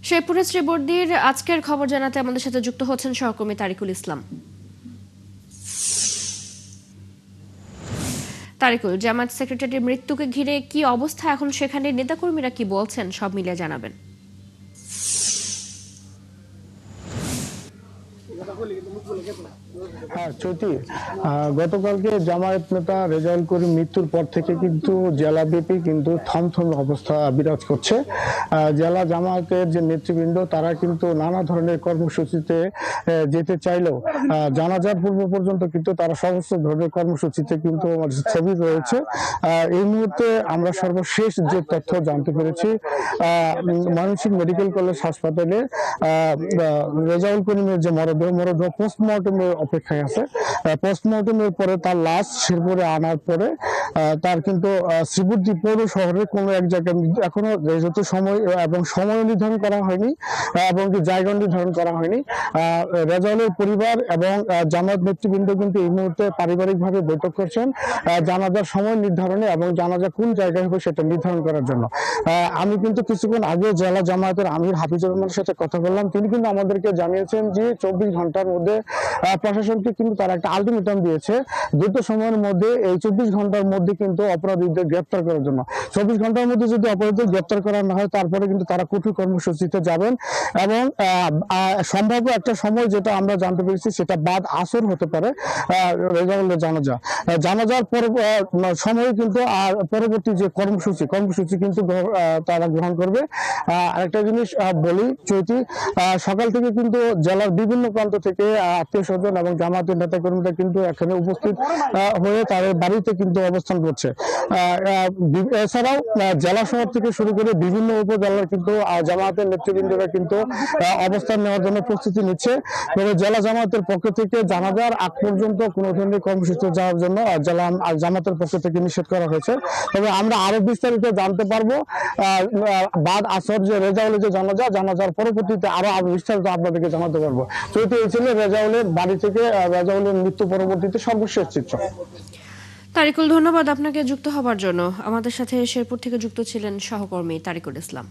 শেরপুরের শ্রীবর্দীর আজকের খবর জানাতে আমাদের সাথে যুক্ত হচ্ছেন সহকর্মী তারিকুল ইসলাম। তারিকুল, জামায়াত সেক্রেটারির মৃত্যুকে ঘিরে কি অবস্থা এখন, সেখানে নেতাকর্মীরা কি বলছেন, সব মিলিয়ে জানাবেন। হ্যাঁ চৈতি, গতকালকে জামায়াত নেতা রেজাউল করিম মৃত্যুর পর থেকে কিন্তু জেলাব্যাপী কিন্তু থমথম অবস্থা বিরাজ করছে। জেলা জামায়াতের যে নেতৃবৃন্দ তারা কিন্তু নানা ধরনের কর্মসূচিতে যেতে চাইলেও জানাজার পূর্ব পর্যন্ত কিন্তু তারা সমস্ত ধরনের কর্মসূচিতে কিন্তু স্থগিত রয়েছে। এই মুহূর্তে আমরা সর্বশেষ যে তথ্য জানতে পেরেছি, ময়মনসিংহ মেডিকেল কলেজ হাসপাতালে রেজাউল করিমের যে মরদেহ পোস্টমর্টমের অপেক্ষায় আছে। পোস্টমর্টমের পরে তার লাশ শেরপুরে আনার পরে তার কিন্তু শ্রীবর্দী পৌর শহরের কোনো এক জায়গায় এখনো যেহেতু সময় এবং সময় নির্ধারণ করা হয়নি এবং জায়গা নির্ধারণ করা হয়নি। রেজাউলের পরিবার এবং জামায়াত নেতৃবৃন্দ কিন্তু এই মুহূর্তে পারিবারিকভাবে বৈঠক করছেন জানাজার সময় নির্ধারণে এবং জানাজা কোন জায়গায় হবে সেটা নির্ধারণ করার জন্য। আমি কিন্তু কিছুক্ষণ আগে জেলা জামায়াতের আমির হাফিজুর রহমানের সাথে কথা বললাম। তিনি কিন্তু আমাদেরকে জানিয়েছেন যে 24 ঘন্টার মধ্যে প্রশাসনকে কিন্তু তারা একটা আলটিমেটাম দিয়েছে, দ্রুত সময়ের মধ্যে এই 24 ঘন্টার মধ্যে কিন্তু অপরাধীদের গ্রেপ্তার করার জন্য। 24 ঘন্টার মধ্যে যদি অপরাধীদের গ্রেপ্তার করা না হয় তারপরে কিন্তু তারা কঠোর কর্মসূচিতে যাবেন এবং সম্ভাব্য একটা সময় যেটা আমরা জানতে পেরেছি সেটা বাদ আসর হতে পারে রেজাউলের জানাজার সময় কিন্তু আর পরবর্তী যে কর্মসূচি কিন্তু তারা গ্রহণ করবে। আরেকটা জিনিস বলি চৈতি, সকাল থেকে কিন্তু জেলার বিভিন্ন প্রান্ত থেকে আত্মীয় স্বজন এবং জামায়াতের নেতা কর্মীরা কিন্তু এখানে উপস্থিত হয়ে তাদের বাড়িতে কিন্তু অবস্থান করছে। এছাড়াও জেলা শহর থেকে শুরু করে বিভিন্ন উপজেলার কিন্তু জামায়াতের নেতৃবৃন্দরা কিন্তু অবস্থান নেওয়ার জন্য প্রস্তুতি নিচ্ছে। তবে জেলা জামায়াতের পক্ষ থেকে জানাজার আগ পর্যন্ত কোনো ধরনের কর্মসূচিতে যাওয়ার জন্য জেলা জামায়াতের পক্ষ থেকে নিষেধ করা হয়েছে। তবে আমরা আরো বিস্তারিত জানতে পারবো বাদ আসর যে রেজাউলের যে জানাজার পরবর্তীতে আরো বিস্তারিত আপনাদেরকে জানাতে পারবো। চৈতি, এই ছিল রেজাউলের বাড়ি থেকে রেজাউলের মৃত্যু পরবর্তীতে সর্বশেষ চিত্র। তারিকুল, ধন্যবাদ আপনাকে যুক্ত হবার জন্য। আমাদের সাথে শেরপুর থেকে যুক্ত ছিলেন সহকর্মী তারিকুল ইসলাম।